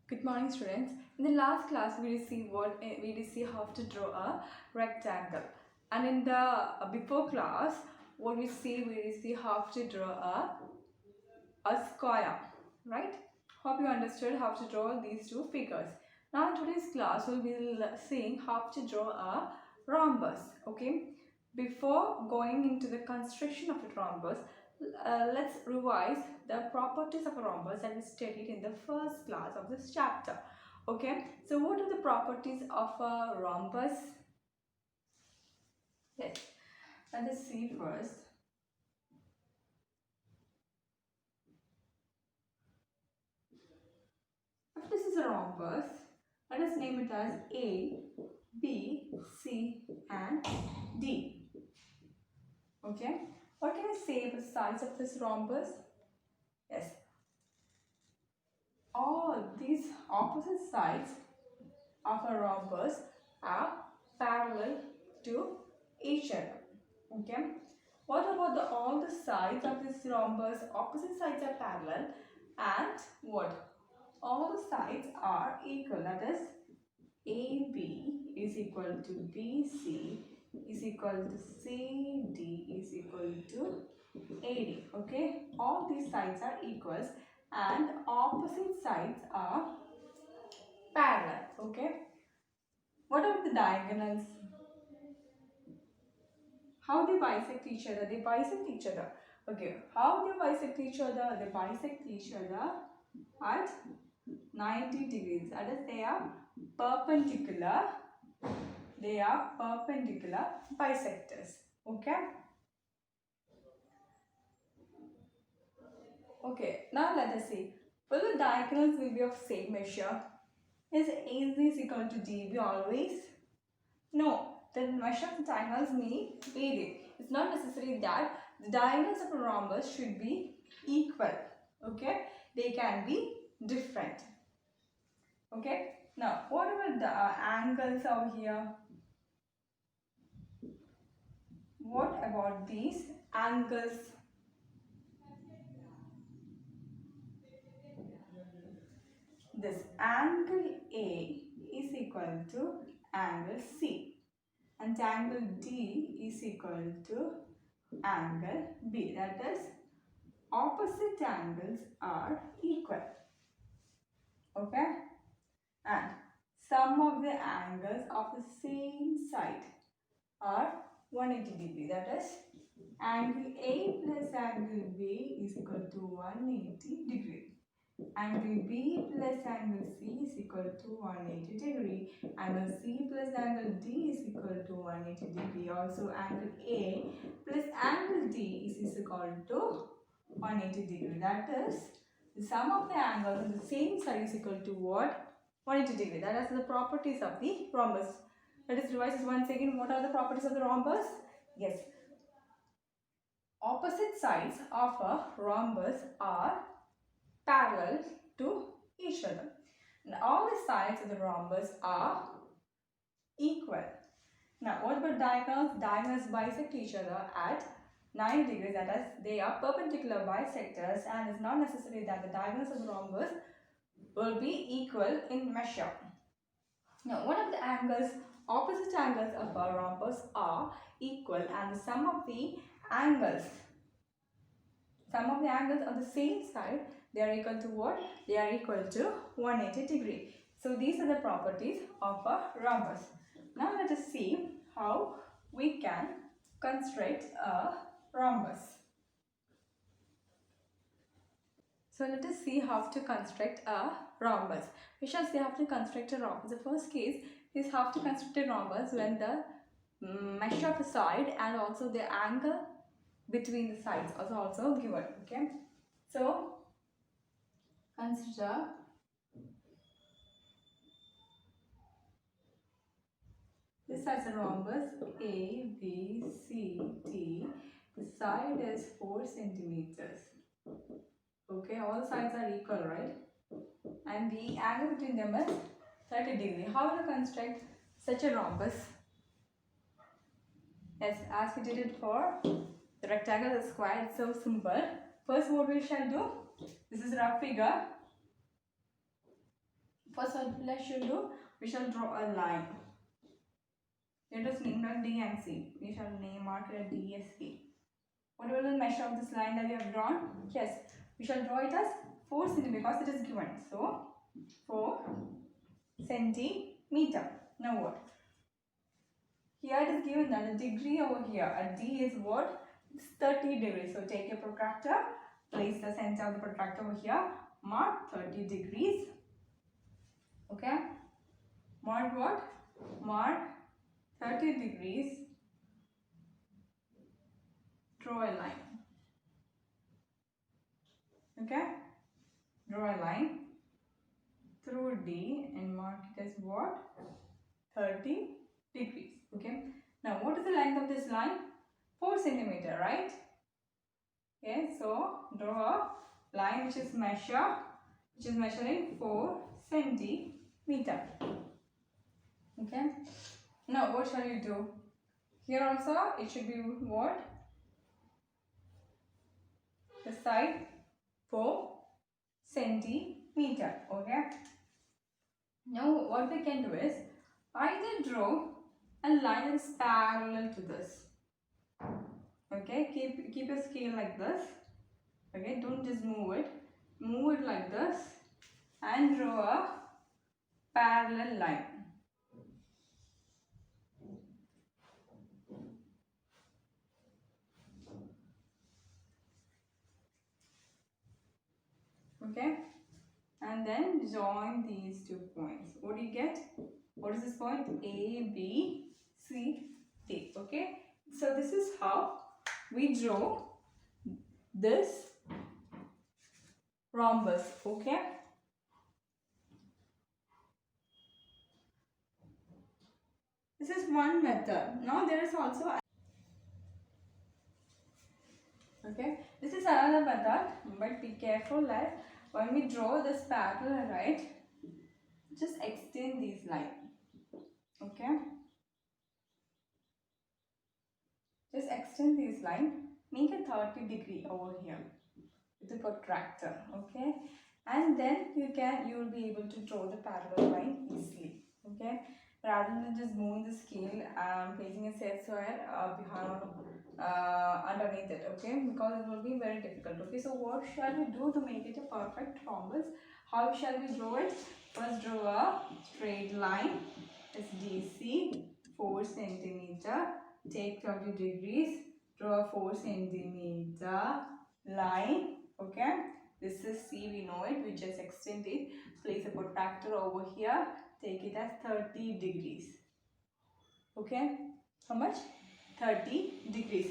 Good morning, students. In the last class, we received how to draw a rectangle, and in the before class, we received how to draw a square, right? Hope you understood how to draw these two figures. Now, in today's class, we'll be seeing how to draw a rhombus. Okay. Before going into the construction of a rhombus, let's revise the properties of a rhombus that we studied in the first class of this chapter. Okay, so what are the properties of a rhombus? Yes, let us see first. If this is a rhombus, let us name it as A, B, C and D. Okay, what can I say about the size of this rhombus? Yes, all these opposite sides of a rhombus are parallel to each other. Okay, what about all the sides of this rhombus? Opposite sides are parallel, and what, all the sides are equal. That is, AB is equal to BC is equal to CD is equal to AD. Okay, all these sides are equals and opposite sides are parallel. Okay, what about the diagonals? How they bisect each other? They bisect each other. Okay, how they bisect each other? They bisect each other at 90 degrees. That is, they are perpendicular. They are perpendicular bisectors. Okay. Okay, now let us see. Will the diagonals will be of same measure? Is AC is equal to DB always? No, the measure of the diagonals may vary. It's not necessary that the diagonals of a rhombus should be equal. Okay, they can be different. Okay, now what about the angles over here? What about these angles? This angle A is equal to angle C, and angle D is equal to angle B. That is, opposite angles are equal. Okay, and sum of the angles of the same side are 180 degree. That is, angle A plus angle B is equal to 180 degree. Angle B plus angle C is equal to 180 degree. Angle C plus angle D is equal to 180 degree. Also, angle A plus angle D is equal to 180 degree. That is, the sum of the angles on the same side is equal to what? 180 degree. That is the properties of the rhombus. Let us revise this once again. What are the properties of the rhombus? Yes. Opposite sides of a rhombus are parallel to each other. And all the sides of the rhombus are equal. Now, what about diagonals? Diagonals bisect each other at 90 degrees. That is, they are perpendicular bisectors, and it's not necessary that the diagonals of the rhombus will be equal in measure. Now, what are the angles? Opposite angles of a rhombus are equal, and the sum of the angles on the same side, they are equal to what? They are equal to 180 degree. So these are the properties of a rhombus. Now let us see how we can construct a rhombus. So let us see how to construct a rhombus. We shall see how to construct a rhombus. The first case is how to construct a rhombus when the measure of a side and also the angle between the sides is also given. Okay, so consider this as a rhombus A, B, C, D. The side is 4 centimeters. Okay, all sides are equal, right? And the angle between them is 30 degree. How to construct such a rhombus? Yes, as we did it for the rectangle, the square, it's so simple. First, what we shall do? This is a rough figure. First what we shall do, we shall draw a line. Let us name it D and C. We shall mark it as D as C. What will the measure of this line that we have drawn? Yes, we shall draw it as 4 cm because it is given. So 4 centimeter. Now what? Here it is given that the degree over here at D is what? It's 30 degrees. So take a protractor, place the center of the protractor over here, mark 30 degrees. Okay? Mark what? Mark 30 degrees. Draw a line. Okay? Draw a line through D and mark it as what? 30 degrees. Okay? Now what is the length of this line? 4 centimeter, right? Okay, so draw a line which is measuring 4 centimeter. Okay. Now what shall you do? Here also it should be what? The side 4 centimeter. Okay. Now what we can do is either draw a line that is parallel to this. Okay, keep your scale like this. Okay, don't just move it. Move it like this and draw a parallel line. Okay, and then join these 2 points. What do you get? What is this point? A, B, C, D. Okay, so this is how we draw this rhombus. Okay, this is one method. Now there is also this is another method, but be careful that when we draw this parallel, right, just extend these lines. Okay, just extend these lines, make a 30 degree over here with the protractor. Okay, and then you will be able to draw the parallel line easily. Okay, rather than just moving the scale and placing a set square behind underneath it. Okay, because it will be very difficult. Okay, so what shall we do to make it a perfect rhombus? How shall we draw it? First, draw a straight line. It's DC 4 centimeter. Take 30 degrees. Draw a 4 centimeter line. Okay, this is C, we know it, we just extend it. Place a protractor over here, take it as 30 degrees. Okay, how much? 30 degrees.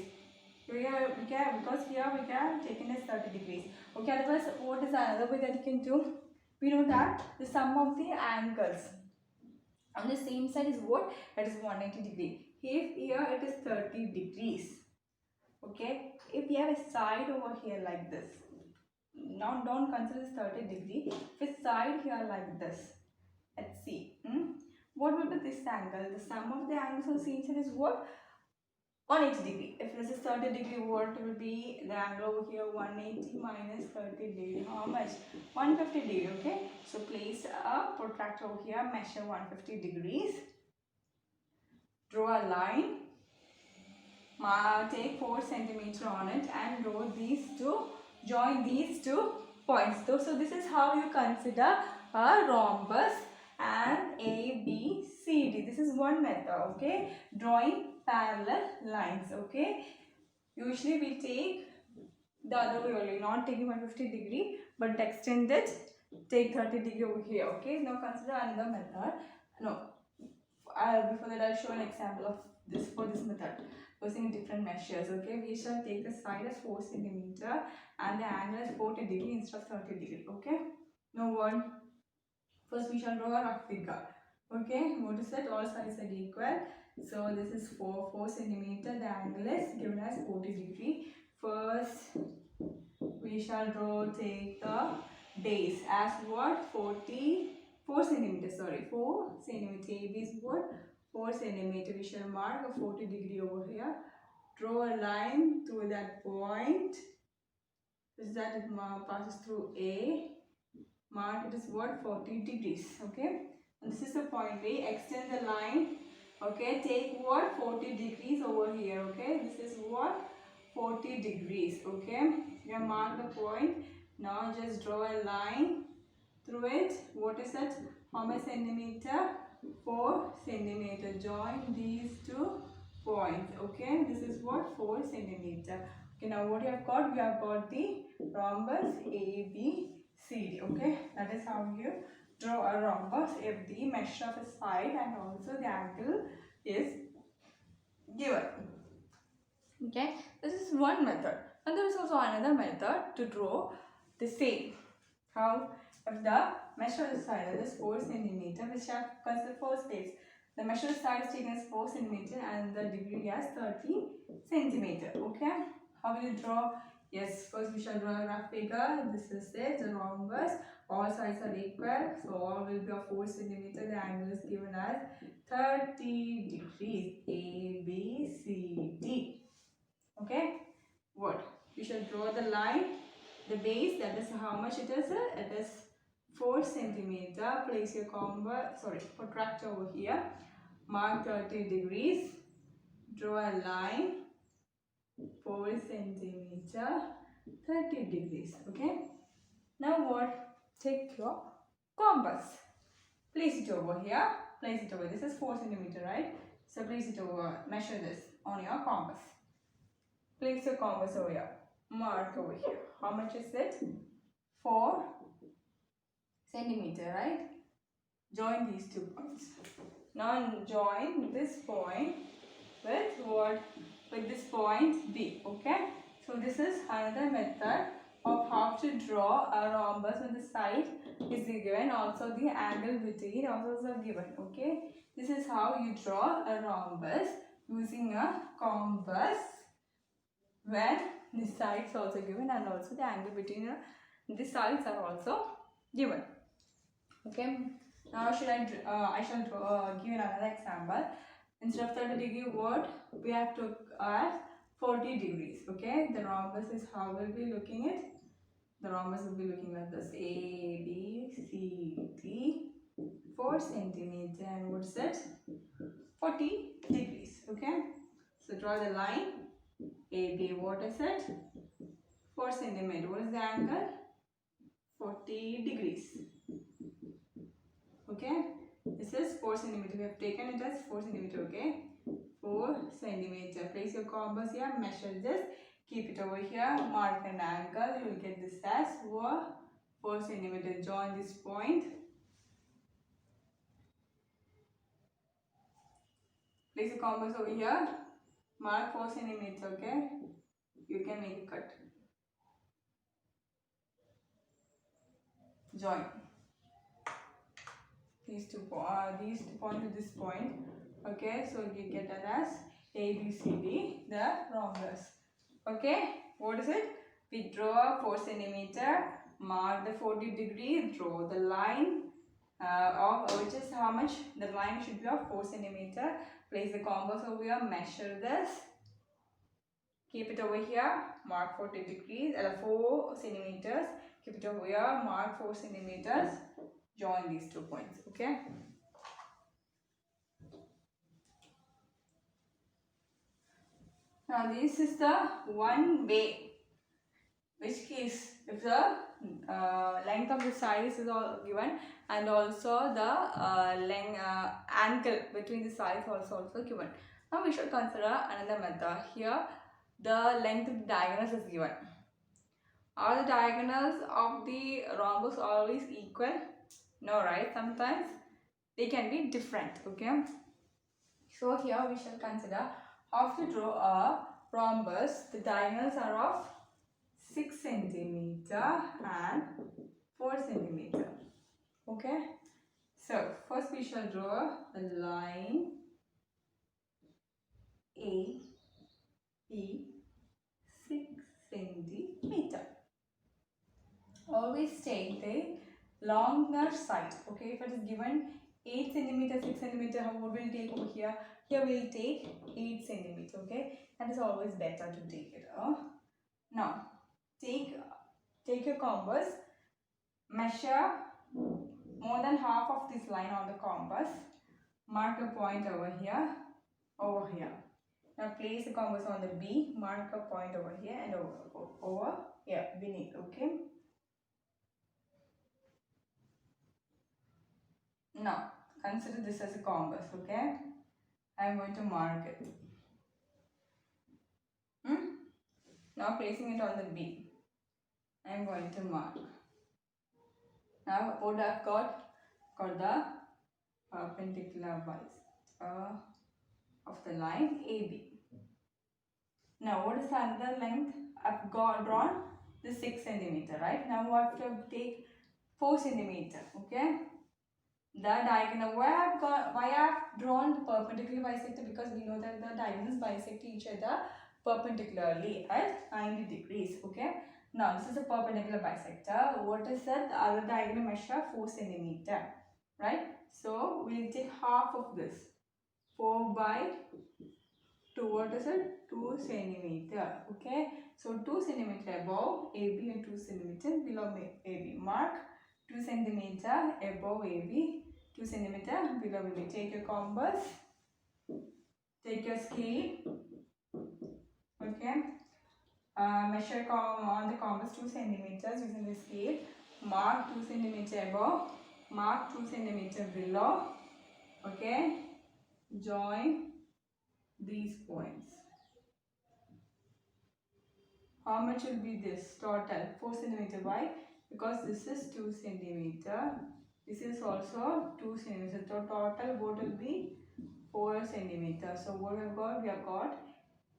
Here we can, because here we can take it as 30 degrees. Okay, otherwise what is another way that you can do? We know that the sum of the angles on the same side is what? That is 180 degree. Here it is 30 degrees. Okay, if we have a side over here like this, now don't consider this 30 degree. If it's side here like this, let's see. What will be this angle? The sum of the angles on the same side is what? 180 degree. If this is 30 degree, what will be the angle over here? 180 minus 30 degree. How much? 150 degree. Okay. So place a protractor over here. Measure 150 degrees. Draw a line. Take 4 centimeter on it and draw these two. Join these 2 points. So this is how you consider a rhombus and A, B, C, D. This is one method. Okay. Drawing parallel lines. Okay. Usually we take the other way only, not taking 150 degree, but extend it, take 30 degree over here. Okay. Now consider another method. No. Before that I'll show an example of this for this method using different measures. Okay, we shall take the side as 4 centimeter and the angle as 40 degree instead of 30 degree. Okay, now what? First we shall draw a rough figure. Okay, notice that all sides are equal. So this is 4 centimeter. The angle is given as 40 degree. First we shall take the base as what? 4 centimeter. Sorry, 4 centimeter. AB is what? 4 centimeter. We shall mark a 40 degree over here. Draw a line to that point. Is that it passes through A. Mark it is what? 40 degrees. Okay. And this is the point B. Extend the line. Okay. Take what? 40 degrees over here. Okay. This is what? 40 degrees. Okay. You have marked the point. Now just draw a line through it. What is that? How many centimeter? 4 centimeter. Join these two points. Okay. This is what? 4 centimeter. Okay. Now what you have got? We have got the rhombus ABCD. Okay. That is how you draw a rhombus if the measure of a side and also the angle is given. Okay. This is one method. And there is also another method to draw the same. How? If the measure of the side is 4 centimeter, which have considered 4 states. The measure of the side is taken as 4 centimeter and the degree as 30 centimeter. Okay. How will you draw? Yes, first we shall draw a rough figure. This is it, the rhombus. All sides are equal, so all will be of 4 centimeter. The angle is given as 30 degrees. A, B, C, D. Okay. What? We shall draw the line. The base, that is how much it is? It is 4 centimeter. Place your protractor over here. Mark 30 degrees. Draw a line. 4 centimeter. 30 degrees. Okay. Now what? Take your compass. Place it over here. Place it over. This is 4 centimeter, right? So place it over. Measure this on your compass. Place your compass over here. Mark over here. How much is it? 4 centimeter, right? Join these two points. Now join this point with what? With this point B. Okay. So this is another method of how to draw a rhombus when the side is given. Also the angle between also is given. Okay. This is how you draw a rhombus using a compass when the sides are also given and also the angle between the sides are also given. Okay. Now I shall give another example. Instead of 30 degree, what we have to add 40 degrees. Okay. The rhombus is how we'll be looking it. The rhombus will be looking like this: A, B, C, D, 4 centimeter, and what's it? 40 degrees. Okay. So draw the line. AB, what is it? 4 centimeter. What is the angle? 40 degrees. Okay. This is 4 centimeter. We have taken it as 4 centimeter. Okay. 4 centimeter. Place your compass here. Measure this. Keep it over here. Mark an angle. You will get this as 4 centimeter. Join this point. Place your compass over here. Mark 4 centimeter. Okay. You can make a cut. Join these two point to this point. Okay, so you get that as ABCD, the rhombus. Okay, what is it? We draw 4 centimeter, mark the 40 degree, draw the line of which is how much? The line should be of 4 centimeter. Place the compass over here, measure this. Keep it over here, mark 40 degrees, 4 centimeters. Keep it over here, mark 4 centimeters. Join these 2 points. Okay. Now this is the one way. Which case, if the length of the sides is all given and also the angle between the sides also given. Now we should consider another method. Here the length of the diagonals is given. Are the diagonals of the rhombus always equal? No, right? Sometimes they can be different. Okay. So here we shall consider how to draw a rhombus. The diagonals are of 6 centimeter and 4 centimeter. Okay. So first we shall draw a line A, B, 6 centimeter. Always take the longer side. Okay, if it is given 8 centimeter, 6 centimeter, what will take over here? Here we will take 8 centimeter. Okay, that is always better to take it. Now take your compass. Measure more than half of this line on the compass. Mark a point over here, over here. Now place the compass on the B, mark a point over here and over here beneath, okay? Now consider this as a compass, okay? I am going to mark it. Now placing it on the B, I am going to mark. Now what I've got the perpendicular bisector of the line AB. Now what is the other length? I've drawn the 6 centimeter, right? Now I have to take 4 centimeter, okay? The diagonal, why I've drawn the perpendicular bisector, because we know that the diagonals bisect each other perpendicularly at 90 degrees, okay? Now this is a perpendicular bisector. What is that? The other diagonal measure 4 centimeter, right? So we'll take half of this, 4 by 2, what is it? 2 centimeter, okay? So 2 centimeter above AB and 2 centimeter below AB. Mark 2 centimeter above AB, 2 centimeter below AB. Take your compass, take your scale, okay? Measure on the compass 2 centimeters using the scale. Mark 2 centimeter above, mark 2 centimeter below, okay? Join these points. How much will be this total? 4 centimeter. Why? Because this is 2 centimeter. This is also 2 centimeter. So total what will be 4 centimeter. So what we have got? We have got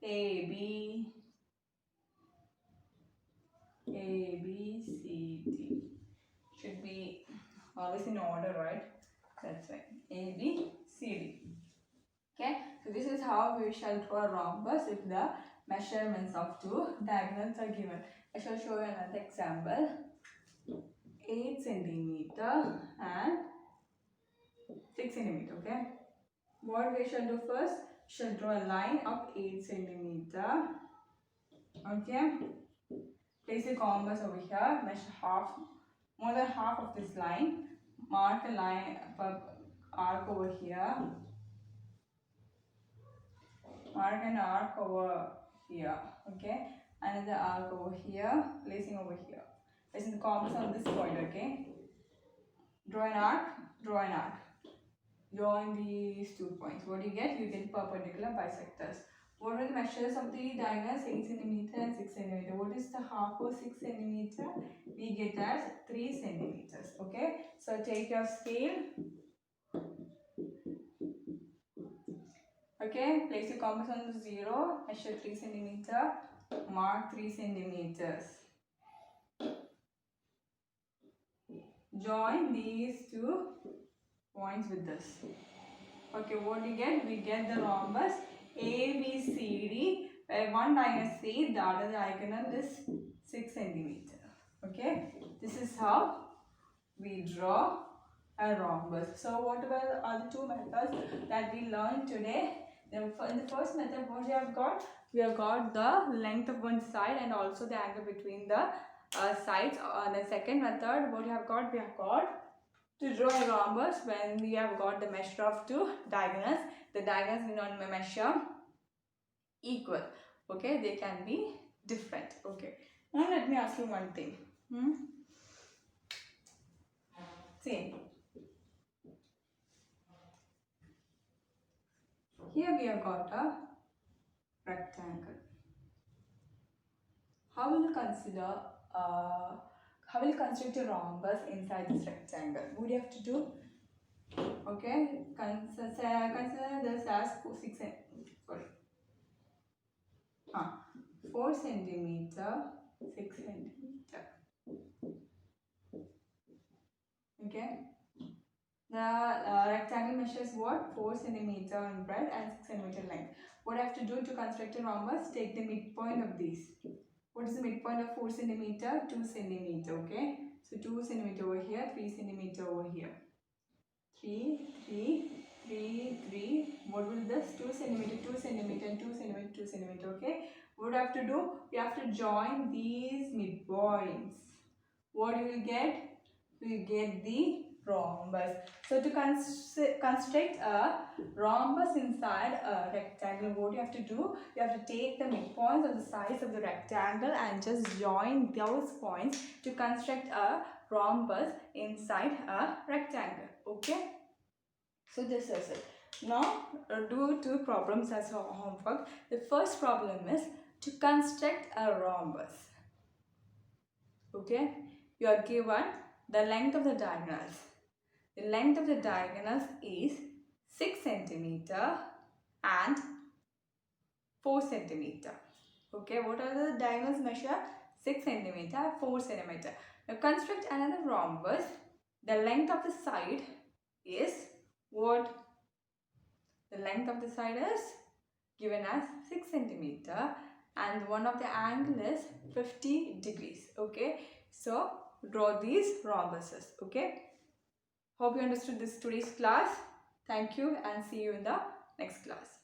AB, C, D. Should be always in order, right? That's right. A, B, C, D. Okay. So this is how we shall draw a rhombus if the measurements of two diagonals are given. I shall show you another example. 8 centimeter and 6 centimeter. Okay. What we shall do first? We shall draw a line of 8 centimeter. Okay. Place a compass over here. Measure more than half of this line. Mark a line, arc over here. Mark an arc over here, okay? Another arc over here, placing over here. Placing the compass on this point, okay? Draw an arc, draw an arc. Join these 2 points. What do you get? You get perpendicular bisectors. What are the measures of the diagonals? 8 centimeter and 6 centimeter. What is the half of 6 centimeter? We get as 3 centimeters, okay? So take your scale. Okay, place your compass on the 0, measure 3 centimeter, mark 3 centimeters. Join these 2 points with this. Okay, what do you get? We get the rhombus ABCD, where one diagonal is 8, the other diagonal is 6 centimeter. Okay, this is how we draw a rhombus. So what are the 2 methods that we learned today? In the first method, what we have got? We have got the length of one side and also the angle between the sides. On the second method, what we have got? We have got to draw a rhombus when we have got the measure of 2 diagonals. The diagonals need not measure equal. Okay, they can be different. Okay. Now let me ask you one thing. See. Here we have got a rectangle. How will you construct a rhombus inside this rectangle? What do you have to do? Okay, consider this as 4 centimeter, 6 centimeter. Okay. The rectangle measures what? 4 centimeter in breadth and 6 centimeter length. What I have to do to construct a rhombus? Take the midpoint of these. What is the midpoint of 4 centimeter? 2 centimeter. Okay. So 2 centimeter over here, 3 centimeter over here. 3, 3, 3, 3. What will this? 2 centimeter, 2 centimeter, and 2 centimeter, 2 centimeter. Okay. What do I have to do? We have to join these midpoints. What you will get? we get the rhombus. So to construct a rhombus inside a rectangle, what you have to do, you have to take the midpoints of the sides of the rectangle and just join those points to construct a rhombus inside a rectangle. Okay, so this is it. Now do two problems as homework. The first problem is to construct a rhombus. Okay, you are given the length of the diagonals. The length of the diagonals is 6 centimeter and 4 centimeter. Okay, what are the diagonals measure? 6 centimeter, 4 centimeter. Now construct another rhombus. The length of the side is what? The length of the side is given as 6 centimeter and one of the angle is 50 degrees. Okay, so draw these rhombuses. Okay, hope you understood this today's class. Thank you and see you in the next class.